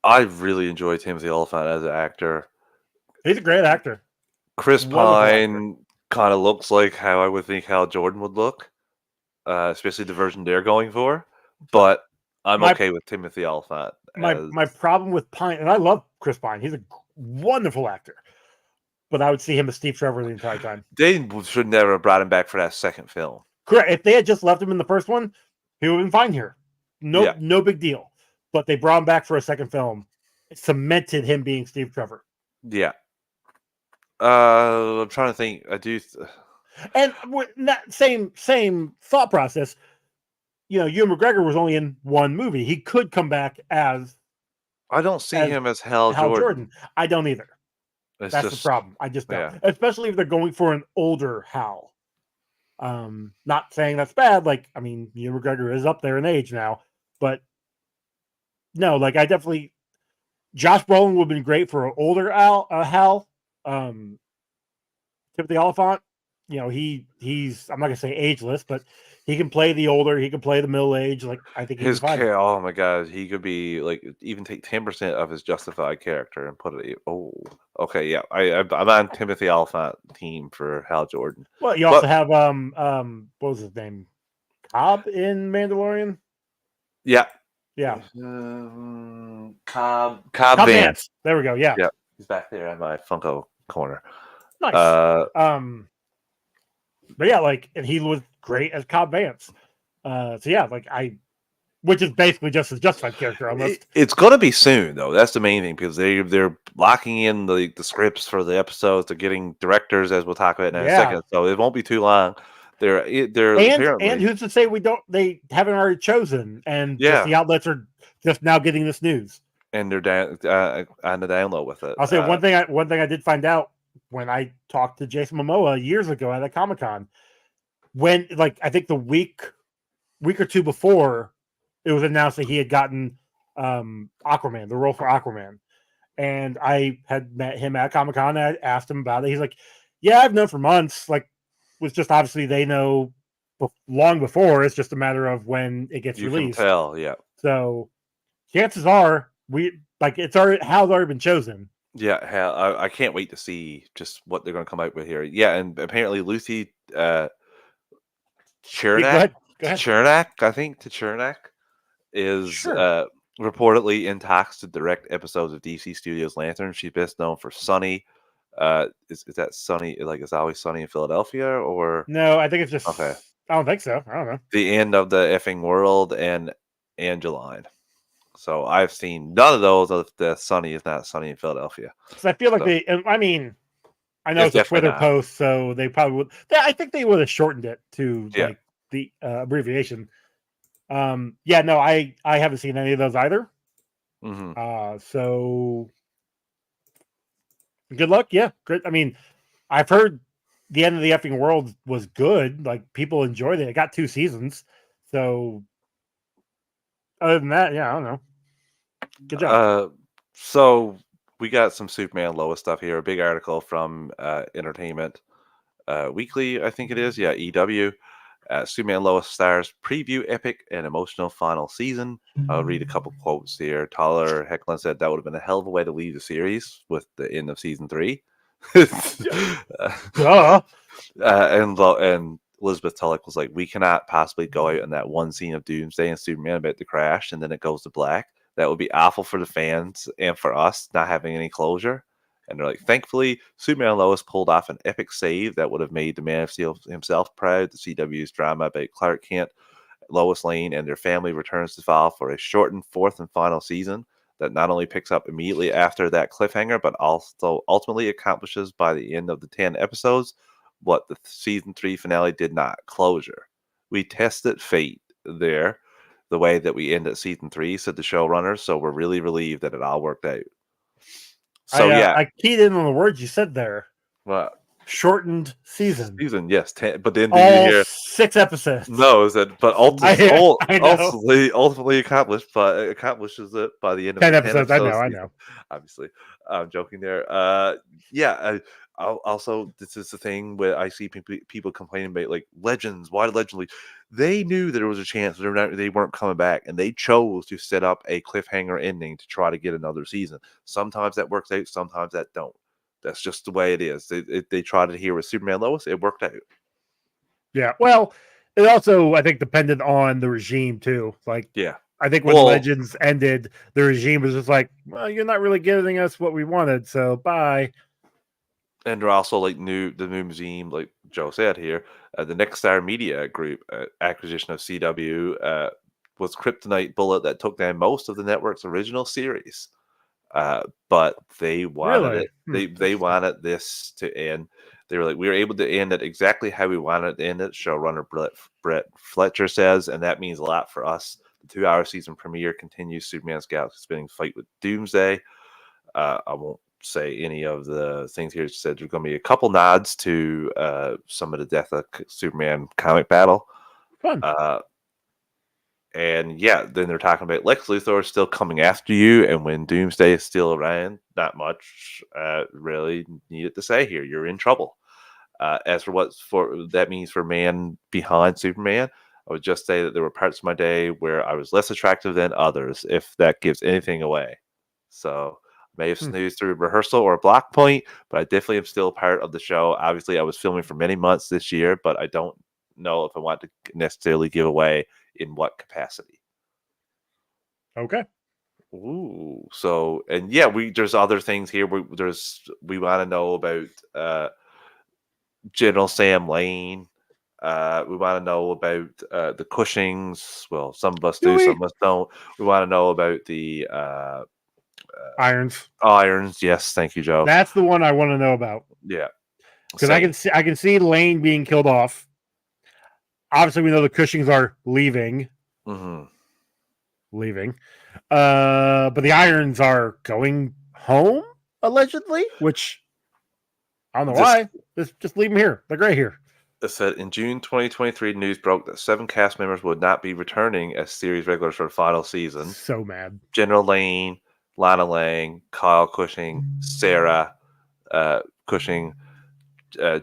I really enjoy Timothy Oliphant as an actor. He's a great actor. Chris Pine kind of looks like how I would think Hal Jordan would look, especially the version they're going for. But I'm okay with Timothy Oliphant. My problem with Pine, and I love Chris Pine. He's a wonderful actor. But I would see him as Steve Trevor the entire time. They should never have brought him back for that second film. Correct. If they had just left him in the first one, he would have been fine here. No big deal. But they brought him back for a second film. It cemented him being Steve Trevor. Yeah. I'm trying to think. I do. And with that same thought process, Ewan McGregor was only in one movie. He could come back as. I don't see him as Hal Jordan. I don't either. That's the problem. I just don't. Yeah. Especially if they're going for an older Hal. Not saying that's bad. Ewan McGregor is up there in age now, but no, I definitely. Josh Brolin would have been great for an older Hal. Timothy Oliphant, he's I'm not gonna say ageless, but he can play the older, he can play the middle age. I think his character. Oh my god, he could be even take 10% of his Justified character and put it. Oh, okay, yeah, I'm on Timothy Oliphant team for Hal Jordan. Well, you also have what was his name, Cobb in Mandalorian. Yeah. Cobb Vance. There we go. Yeah, he's back there at my Funko corner. Nice. But yeah, and he was great as Cobb Vance. Which is basically just his Justified character almost. It's gonna be soon though. That's the main thing because they're locking in the scripts for the episodes. They're getting directors, as we'll talk about in a second. So it won't be too long. They're and who's to say they haven't already chosen and just the outlets are just now getting this news and they're down on the download with it. I'll say one thing I did find out when I talked to Jason Momoa years ago at a Comic-Con, when I think the week or two before it was announced that he had gotten Aquaman, the role for Aquaman, and I had met him at Comic-Con. I asked him about it. He's like, "Yeah, I've known for months." Was just obviously they know long before. It's just a matter of when it gets released. You can tell, yeah. So chances are Hal's already been chosen. Yeah, Hal. I can't wait to see just what they're going to come out with here. Yeah, and apparently Lucy Chernak, Chernak is reportedly in talks to direct episodes of DC Studios Lantern. She's best known for Sunny. Is that Sunny? It's always Sunny in Philadelphia, or no? I think it's just okay. I don't think so. I don't know. The End of the Effing World and Angeline. So I've seen none of those. Of the Sunny is not Sunny in Philadelphia. So I feel like I know it's a Twitter post, so they probably would. I think they would have shortened it to the abbreviation. I haven't seen any of those either. Mm-hmm. So good luck. Yeah, great. I've heard The End of the Effing World was good. People enjoyed it. It got 2 seasons. So other than that, I don't know. Good job. So we got some Superman Lois stuff here. A big article from Entertainment Weekly, I think it is. Yeah, EW. Superman Lois stars preview epic and emotional final season. I'll read a couple quotes here. Tyler Hoechlin said that would have been a hell of a way to leave the series with the end of season 3. And Elizabeth Tulloch was like, "We cannot possibly go out in that one scene of Doomsday and Superman about to crash, and then it goes to black. That would be awful for the fans and for us not having any closure." And they're like, thankfully, Superman and Lois pulled off an epic save that would have made the Man of Steel himself proud. The CW's drama about Clark Kent, Lois Lane, and their family returns to file for a shortened 4th and final season that not only picks up immediately after that cliffhanger, but also ultimately accomplishes by the end of the 10 episodes what the season 3 finale did not: closure. We tested fate there. the way that we ended season 3, said the showrunners. So we're really relieved that it all worked out. So I keyed in on the words you said there. well, Shortened season. Yes, 10, but then did you All hear? 6 episodes. No, is that but I know. ultimately accomplished, but it accomplishes it by the end of 10 the episodes. I know. season. Obviously, I'm joking there. Yeah. Also, this is the thing where I see people complaining about like Legends. Why Legends leave? They knew that there was a chance they weren't coming back, and they chose to set up a cliffhanger ending to try to get another season. Sometimes that works out, sometimes that don't. That's just the way it is. They tried it here with Superman Lois. It worked out. Yeah. Well, it also, I think, depended on the regime, too. Like, Yeah. I think when Legends ended, the regime was just like, well, you're not really giving us what we wanted, so bye. And they're also like the new museum, like Joe said here, the Next Star Media Group acquisition of CW was Kryptonite Bullet that took down most of the network's original series. But they wanted it. They wanted this to end. They were like, we were able to end it exactly how we wanted it to end it. Showrunner Brett Fletcher says, and that means a lot for us. The 2-hour season premiere continues Superman's galaxy spinning fight with Doomsday. I won't say any of the things here. It said there's going to be a couple nods to some of the Death of Superman comic battle. Fun. And yeah, then they're talking about Lex Luthor is still coming after you, and when Doomsday is still around, not much really needed to say here. You're in trouble. As for what that means for man behind Superman, I would just say that there were parts of my day where I was less attractive than others, if that gives anything away. So may have snoozed through rehearsal or a block point, but I definitely am still part of the show. Obviously, I was filming for many months this year, but I don't know if I want to necessarily give away in what capacity. Okay. Ooh. So, and yeah, there's other things here. We want to know about General Sam Lane. We want to know about the Cushings. Well, some of us do, some of us don't. We want to know about the Irons. Irons. Yes, thank you, Joe. That's the one I want to know about. Yeah, because I can see Lane being killed off. Obviously, we know the Cushings are leaving. Mm-hmm. But the Irons are going home, allegedly, which I don't know why. Just leave them here. They're great here. It said in June 2023, news broke that 7 cast members would not be returning as series regulars for the final season. So mad. General Lane, Lana Lang, Kyle Cushing, Sarah Cushing,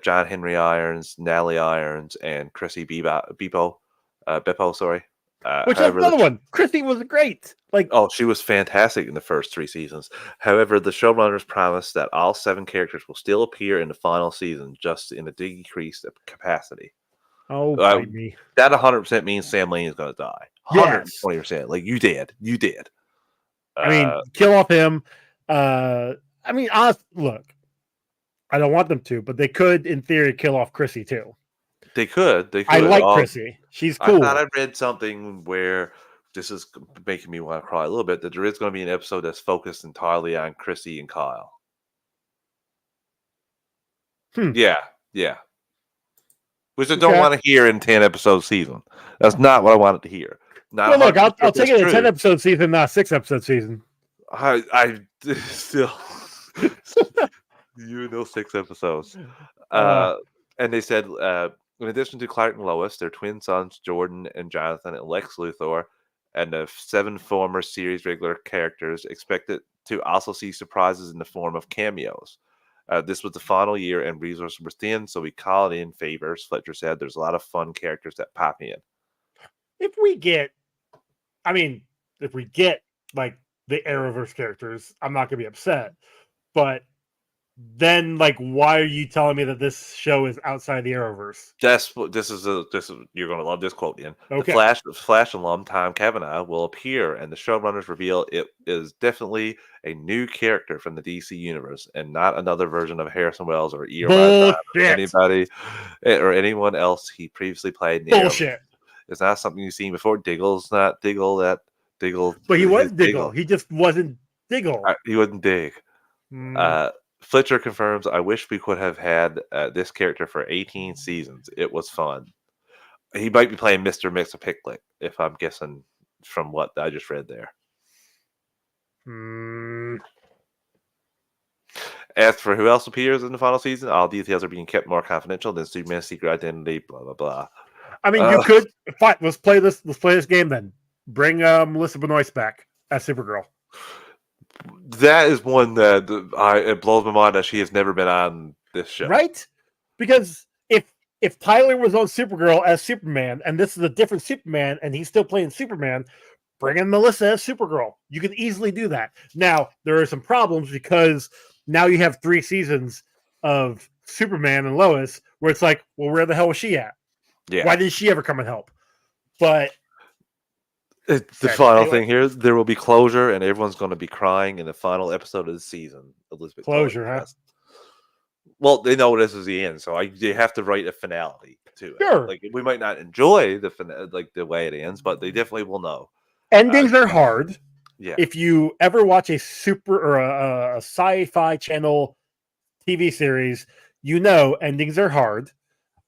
John Henry Irons, Natalie Irons, and Chrissy Beppo. Sorry. Which is another one. Chrissy was great. She was fantastic in the first 3 seasons. However, the showrunners promised that all 7 characters will still appear in the final season, just in a decreased capacity. Oh, bite me. That 100% means Sam Lane is going to die. 120%. Like you did. I mean, kill off him. Look, I don't want them to, but they could, in theory, kill off Chrissy too. They could. I like Chrissy. She's cool. I thought I read something where this is making me want to cry a little bit, that there is going to be an episode that's focused entirely on Chrissy and Kyle. Yeah. Which I don't want to hear in 10-episode season. That's not what I wanted to hear. Well, look, I'll take it in a 10-episode season, not a 6-episode season. I still... you know 6 episodes. And they said... in addition to Clark and Lois, their twin sons, Jordan and Jonathan and Lex Luthor, and the 7 former series regular characters expected to also see surprises in the form of cameos. This was the final year and resources were thin, so we called in favors. Fletcher said there's a lot of fun characters that pop in. If we get like the Arrowverse characters, I'm not going to be upset. But then, like, why are you telling me that this show is outside the Arrowverse? This is you're going to love this quote, Ian. Okay. The Flash alum Tom Cavanagh will appear, and the showrunners reveal it is definitely a new character from the DC universe, and not another version of Harrison Wells or or anybody or anyone else he previously played. Bullshit. It's not something you've seen before. Diggle's not Diggle. But he was Diggle. He just wasn't Diggle. He wouldn't dig. Fletcher confirms, I wish we could have had this character for 18 seasons. It was fun. He might be playing Mr. Mixapiclick, if I'm guessing from what I just read there. As for who else appears in the final season, all details are being kept more confidential than Superman's secret identity. Blah blah blah. I mean, you could fine. Let's play this. Let's play this game then. Bring Melissa Benoist back as Supergirl. That is one that it blows my mind that she has never been on this show, right? Because if Tyler was on Supergirl as Superman, and this is a different Superman, and he's still playing Superman, bring in Melissa as Supergirl. You can easily do that. Now there are some problems because now you have 3 seasons of Superman and Lois, where it's like, well, where the hell was she at? Yeah. Why didn't she ever come and help? But the final thing here, there will be closure, and everyone's going to be crying in the final episode of the season. Elizabeth closure, huh? Well, they know this is the end, so they have to write a finality to it. Sure. Like, we might not enjoy the way it ends, but they definitely will know. Endings are hard. Yeah. If you ever watch a super or a sci-fi channel TV series, you know endings are hard.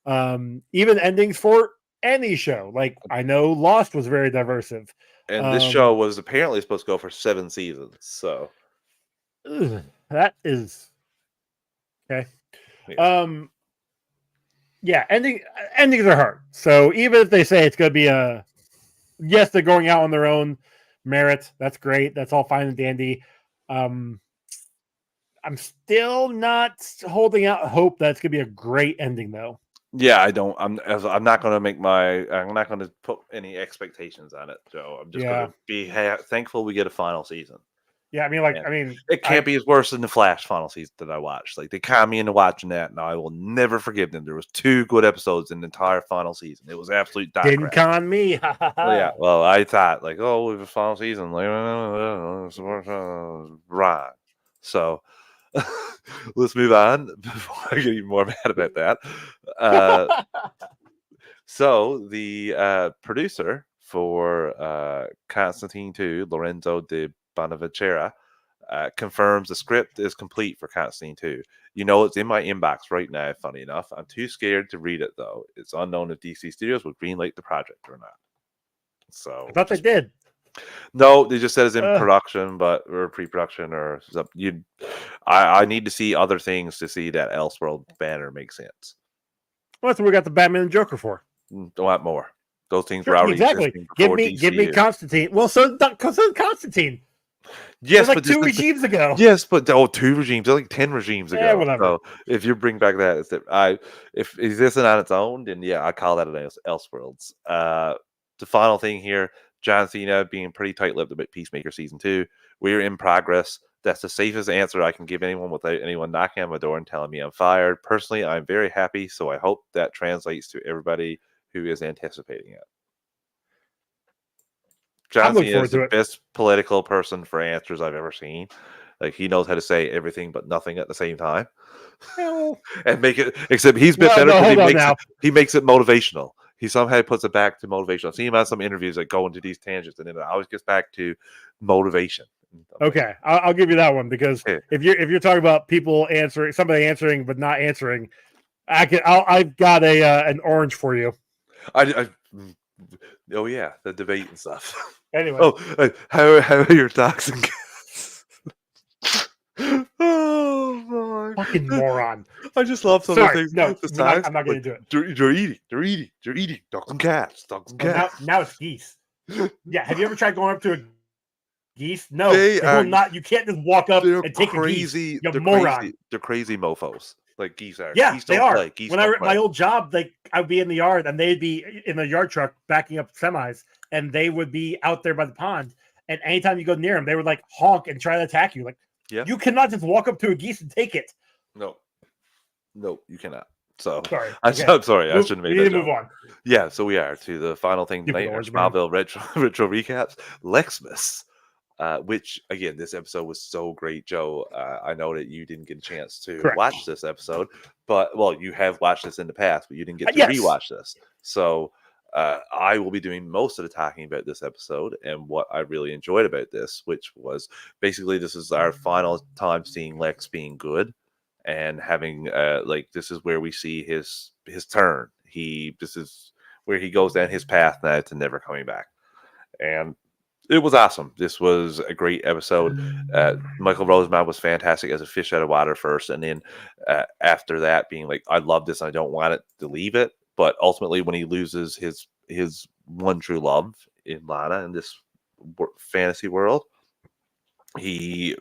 Even endings for any show. Like, I know Lost was very diversive. And this show was apparently supposed to go for 7 seasons. So that is okay. Yeah. Endings are hard. So even if they say it's going to be yes, they're going out on their own merit. That's great. That's all fine and dandy. I'm still not holding out hope that it's going to be a great ending, though. Yeah, I don't. I'm not going to I'm not going to put any expectations on it, Joe. I'm just going to be thankful we get a final season. Yeah, I mean, it can't be as worse than the Flash final season that I watched. Like, they conned me into watching that, and I will never forgive them. There was 2 good episodes in the entire final season. It was absolute dot didn't con me. Yeah, well, I thought like, oh, we have a final season, like, right. So let's move on before I get even more mad about that. So the producer for Constantine 2, Lorenzo de Bonaventura, confirms the script is complete for Constantine 2. You know, it's in my inbox right now, funny enough. I'm too scared to read it, though. It's unknown if DC Studios will greenlight the project or not. So I thought they did. No, they just said it's in production, or pre-production, or something. I need to see other things to see that Elseworld banner makes sense. Well, that's what we got the Batman and Joker for. Don't want more. Those things were already exactly. Give me Constantine. Well, so Constantine. Yes, like 2 regimes ago. Yes, but 2 regimes. They're like 10 regimes ago. Yeah, whatever. So if you bring back that, if it isn't on its own, then yeah, I call that an Elseworlds. The final thing here, John Cena being pretty tight-lipped about Peacemaker Season 2. We're in progress. That's the safest answer I can give anyone without anyone knocking on my door and telling me I'm fired. Personally, I'm very happy, so I hope that translates to everybody who is anticipating it. John Cena is the best political person for answers I've ever seen. Like, he knows how to say everything but nothing at the same time. And make it, except he's been better because he makes it motivational. He somehow puts it back to motivation. I've seen him on some interviews that go into these tangents, and then it always gets back to motivation. Okay, I'll give you that one, because if you're talking about people answering, somebody answering but not answering, I've got an orange for you. Oh yeah, the debate and stuff. Anyway, how are your dogs and cats? Oh my fucking moron! I just love some of the things. No, I'm not going to do it. They're eating dogs and cats. Now it's geese. Yeah, have you ever tried going up to a geese? No, they will not. You can't just walk up and take crazy, a geese. You moron. They're crazy mofos. Like geese are. Yeah, geese they don't are. Play. Geese when my old job, I'd be in the yard and they'd be in the yard truck backing up semis, and they would be out there by the pond. And anytime you go near them, they would like honk and try to attack you. Like, you cannot just walk up to a geese and take it. No, you cannot. So sorry. I'm sorry. I shouldn't have made that. We need to move on. Yeah, so we are to the final thing tonight. Smallville retro recaps. Lexmas. Which, again, this episode was so great, Joe. I know that you didn't get a chance to watch this episode, but, you have watched this in the past, but you didn't get to rewatch this. So I will be doing most of the talking about this episode and what I really enjoyed about this, which was basically this is our final time seeing Lex being good and having, this is where we see his turn. This is where he goes down his path now to never coming back. And It was awesome. This was a great episode. Michael Roseman was fantastic as a fish out of water first, and then after that, being like, "I love this, and I don't want it to leave it." But ultimately, when he loses his one true love in Lana in this fantasy world, he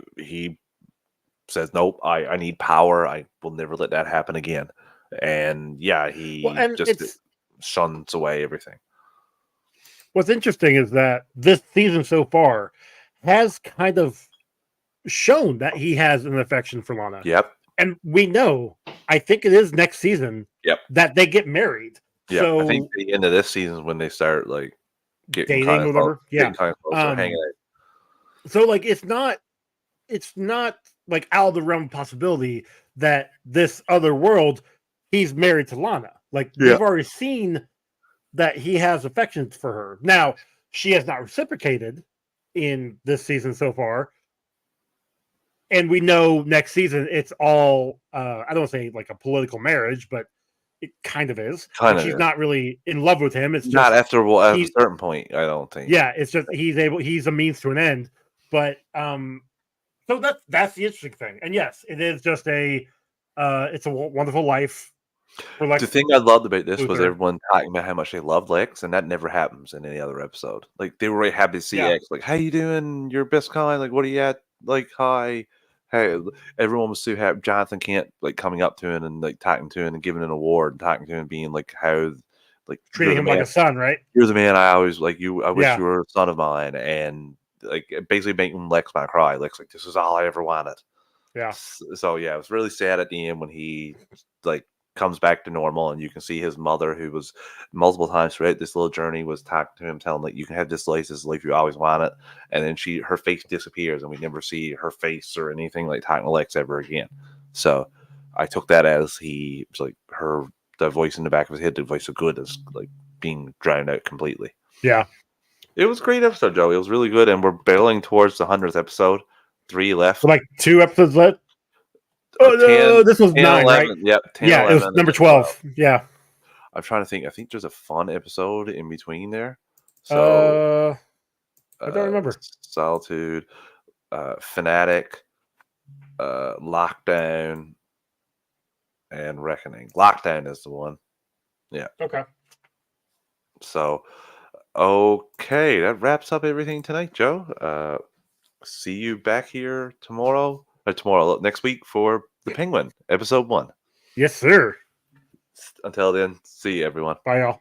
says, "Nope, I need power. I will never let that happen again." And yeah, he and just shuns away everything. What's interesting is that this season so far has kind of shown that he has an affection for Lana. Yep. And we know, I think it is next season Yep. that they get married. Yeah, so, I think the end of this season is when they start like dating or whatever. Yeah. kind of close, or hanging out. So like it's not like out of the realm of possibility that this other world he's married to Lana. Like we've already seen that he has affections for her. Now, she has not reciprocated in this season so far. And we know next season it's all I don't want to say like a political marriage, but it kind of is. Kind of she's is. not really in love with him. It's Not just after at a certain point, I don't think. yeah, it's just he's a means to an end. But so that's the interesting thing. And yes, it is just it's a wonderful life. For Lex The thing I loved about this was Luthor. everyone talking about how much they love Lex, and that never happens in any other episode. Like they were really happy to see Yeah. X. Like, how you doing? Your best kind. Like, what are you at? Like, hi. Hey, everyone was so happy. Jonathan Kent like coming up to him and like talking to him and giving an award and talking to him, being like how like treating him like a son, right? You're the man I always like. You, I wish Yeah. you were a son of mine, and like basically making Lex not cry. Lex like, this is all I ever wanted. Yeah. So yeah, it was really sad at the end when he like comes back to normal, and you can see his mother, who was multiple times throughout this little journey, was talking to him, telling like, you can have this life, you always want it. And then her face disappears, and we never see her face or anything like talking to Lex ever again. So I took that as he was like the voice in the back of his head, the voice of good, is like being drowned out completely. Yeah. It was a great episode, Joe. It was really good, and we're barreling towards the 100th episode. 3 left. So like 2 episodes left. Oh, 10, no, this was 9, 11, right? Yep. 10, yeah, 11, it was number 12. Yeah. I'm trying to think. I think there's a fun episode in between there. So I don't remember. Solitude, Fanatic, Lockdown, and Reckoning. Lockdown is the one. Yeah. Okay. So, okay, that wraps up everything tonight, Joe. See you back here next week for The Penguin, episode 1. Yes, sir. Until then, see you, everyone. Bye, y'all.